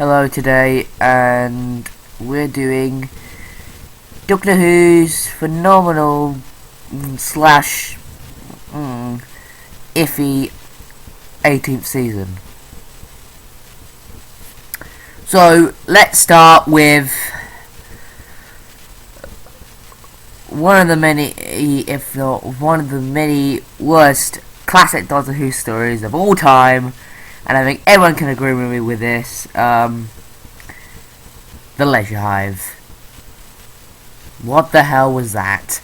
Hello today, and we're doing Doctor Who's phenomenal slash iffy 18th season. So let's start with one of the many, if not one of the many worst classic Doctor Who stories of all time. And I think everyone can agree with me with this. The Leisure Hive. What the hell was that?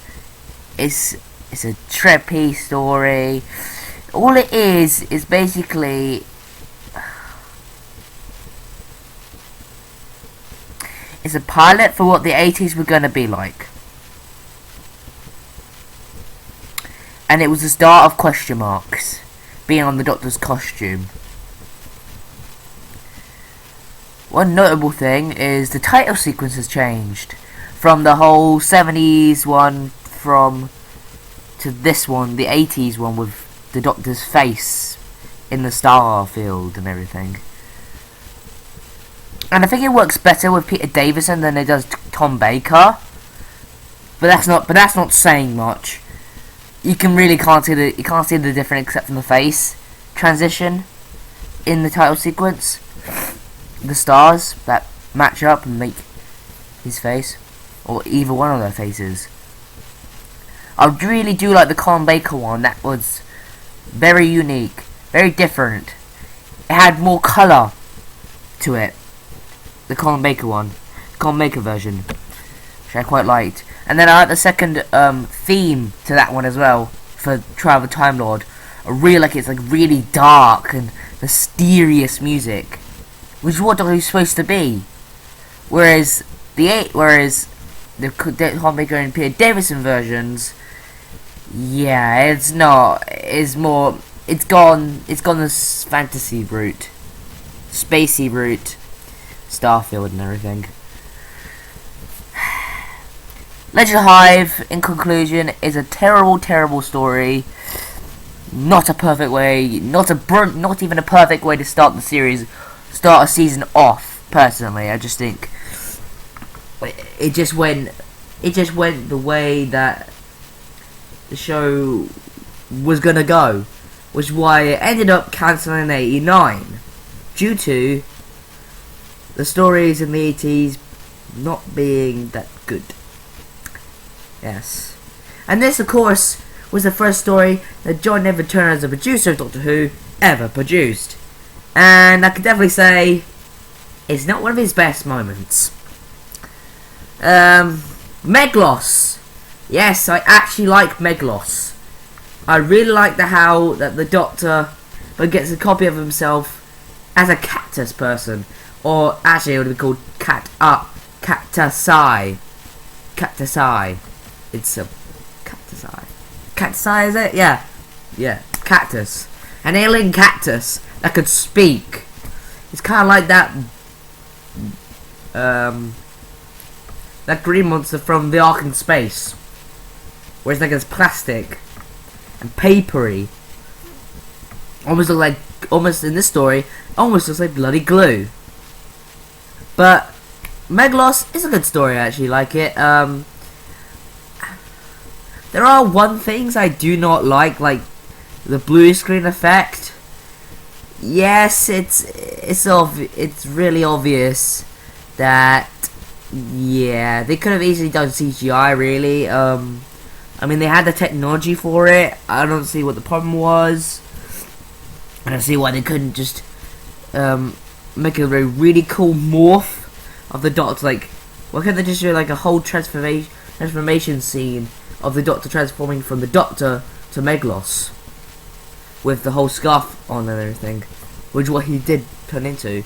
It's a trippy story. All it is basically it's a pilot for what the 80s were gonna be like. And it was the start of question marks being on the Doctor's costume. One notable thing is the title sequence has changed from the whole 70s one to this one, the 80s one with the Doctor's face in the star field and everything. And I think it works better with Peter Davison than it does Tom Baker. But that's not saying much. You can't see the difference except from the face transition in the title sequence. The stars that match up and make his face, or either one of their faces. I really do like the Colin Baker one. That was very unique, very different. It had more colour to it. The Colin Baker one, the Colin Baker version, which I quite liked. And then I like the second theme to that one as well for Trial of the Time Lord. I really like it. It's like really dark and mysterious music, which is what Doctor Who's supposed to be. Whereas the Colin Baker and Peter Davison versions, yeah, it's not. It's more. It's gone this fantasy route, spacey route, Starfield and everything. Legend Hive, in conclusion, is a terrible, terrible story. Not a perfect way. Not even a perfect way to start the series. Start a season off. Personally, I just think it just went the way that the show was gonna go, which is why it ended up cancelling in '89 due to the stories in the '80s not being that good. Yes, and this, of course, was the first story that John Never Turner, as a producer of Doctor Who, ever produced. And I can definitely say it's not one of his best moments. Meglos. Yes, I actually like Meglos. I really like how the Doctor gets a copy of himself as a cactus person. Or actually it would be called cactusi. Cactusi. It's a cactusi. Cactusi, is it? Yeah. Yeah. Cactus. An alien cactus that could speak. It's kind of like that green monster from The Ark in Space, where it's like it's plastic and papery. Almost in this story, almost looks like bloody glue. But Meglos is a good story. I actually like it. There are one things I do not like the blue screen effect. Yes, it's really obvious that, yeah, they could have easily done CGI, really. I mean, they had the technology for it. I don't see what the problem was. I don't see why they couldn't just make a really cool morph of the Doctor. Like, why can't they just do like a whole transformation scene of the Doctor transforming from the Doctor to Meglos, with the whole scarf on and everything, which is what he did turn into.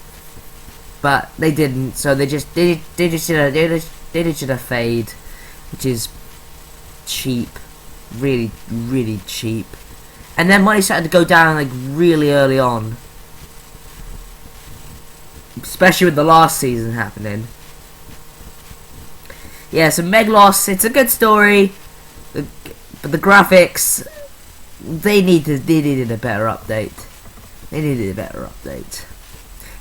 But they didn't, so they just did a fade, which is cheap, really, really cheap. And then money started to go down like really early on, especially with the last season happening. Yeah, so Meglos, it's a good story, but the graphics, they needed a better update.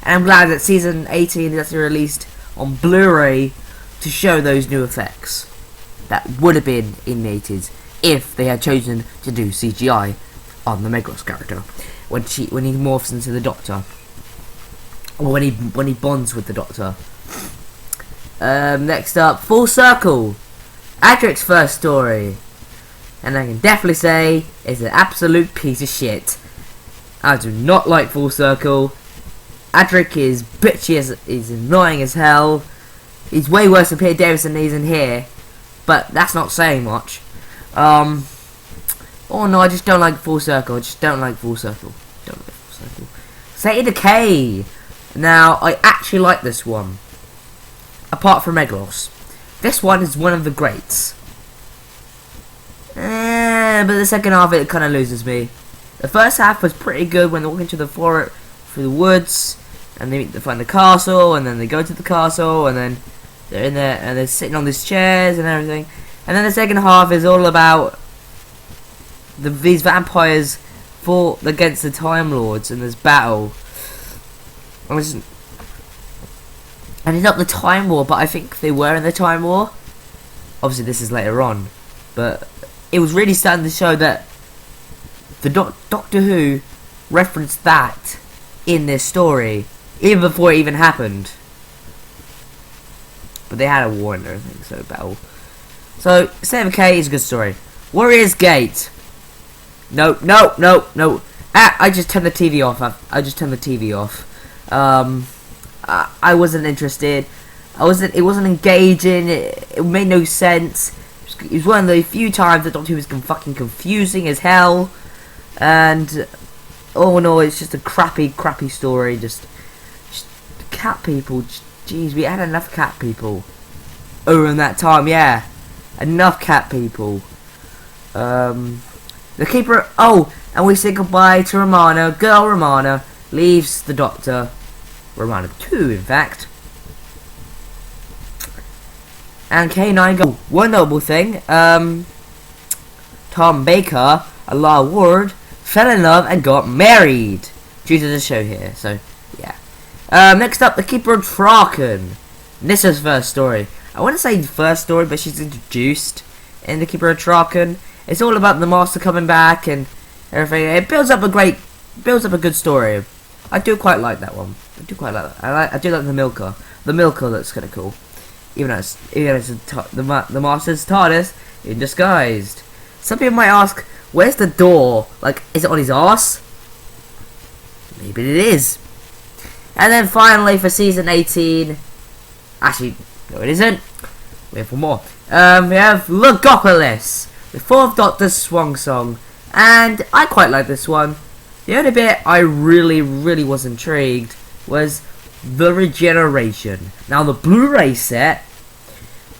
and I'm glad that season 18 is actually released on Blu-ray to show those new effects that would have been in the 80s if they had chosen to do CGI on the Meglos character when he morphs into the Doctor, or when he bonds with the Doctor. Next up, Full Circle, Adric's first story, and I can definitely say it's an absolute piece of shit. I do not like Full Circle. Adric is bitchy he's annoying as hell. He's way worse than Peter Davison he's in here, but that's not saying much. Oh no, I just don't like Full Circle. I just don't like Full Circle. Say Decay. Now, I actually like this one. Apart from Meglos. This one is one of the greats. But the second half it kind of loses me. The first half was pretty good when they're walking through the woods, and they find the castle, and then they go to the castle, and then they're in there, and they're sitting on these chairs and everything. And then the second half is all about these vampires fought against the Time Lords in this battle. And it's not the Time War, but I think they were in the Time War. Obviously, this is later on, but it was really starting to show that the Doctor Who referenced that in this story, even before it even happened. But they had a war and everything, so battle. So, State of Decay is a good story. Warrior's Gate. No. I just turned the TV off. I just turned the TV off. I wasn't interested. It wasn't engaging. It made no sense. It was one of the few times that Doctor Who was fucking confusing as hell. And oh no, it's just a crappy story. Just cat people. Jeez, we had enough cat people over in that time. Yeah, enough cat people. The Keeper. Oh, and we say goodbye to Romana. Girl Romana leaves the Doctor. Romana 2, in fact. And K9 go. One notable thing. Tom Baker, Allah Ward, fell in love and got married due to the show here. So yeah. Next up, the Keeper of Traken. Nissa's first story. I want to say first story, but she's introduced in the Keeper of Traken. It's all about the Master coming back and everything. It builds up a good story. I do quite like that one. I do quite like that. I do like the Milker. The Milker looks kind of cool. Even though it's the Master's TARDIS in disguised. Some people might ask, where's the door? Like, is it on his arse? Maybe it is. And then finally for season 18, actually, no it isn't. We have one more. We have Logopolis, the Fourth Doctor's swan song, and I quite like this one. The only bit I really was intrigued was the regeneration. Now the Blu-ray set,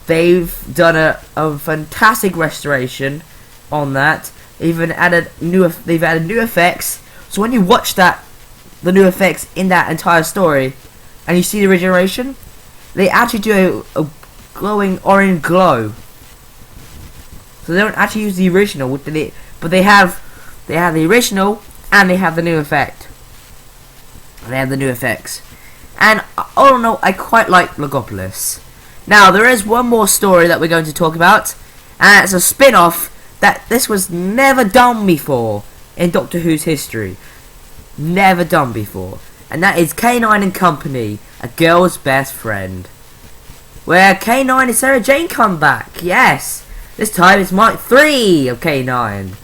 they've done a fantastic restoration on that. They've added new effects. So when you watch the new effects in that entire story, and you see the regeneration, they actually do a glowing orange glow. So they don't actually use the original, but they have the original and they have the new effect. They have the new effects. And all in all, I quite like Logopolis. Now, there is one more story that we're going to talk about, and it's a spin-off that this was never done before in Doctor Who's history. Never done before. And that is K9 and Company, A Girl's Best Friend. Where K9 and Sarah Jane come back. Yes! This time it's Mark 3 of K9.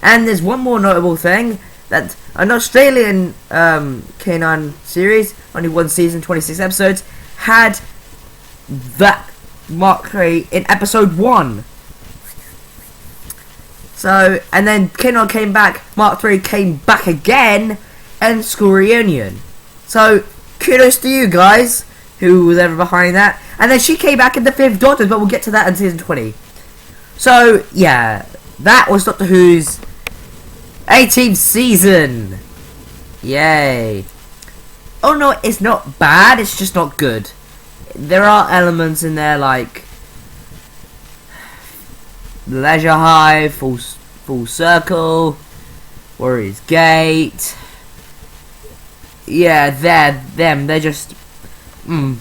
And there's one more notable thing, that an Australian K9 series, only one season, 26 episodes, had that Mark 3 in episode 1. So, and then K9 came back, Mark 3 came back again, and School Reunion. So, kudos to you guys, who was ever behind that. And then she came back in the Fifth Doctor, but we'll get to that in season 20. So, yeah, that was Doctor Who's 18th season. Yay. Oh no, it's not bad, it's just not good. There are elements in there like Leisure Hive, Full Circle, Warrior's Gate. yeah, they're just, they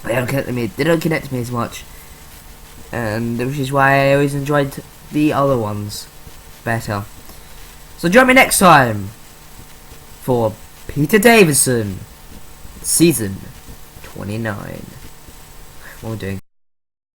don't connect to me. They don't connect to me as much, and which is why I always enjoyed the other ones better. So join me next time for Peter Davison, season 29. What am I doing?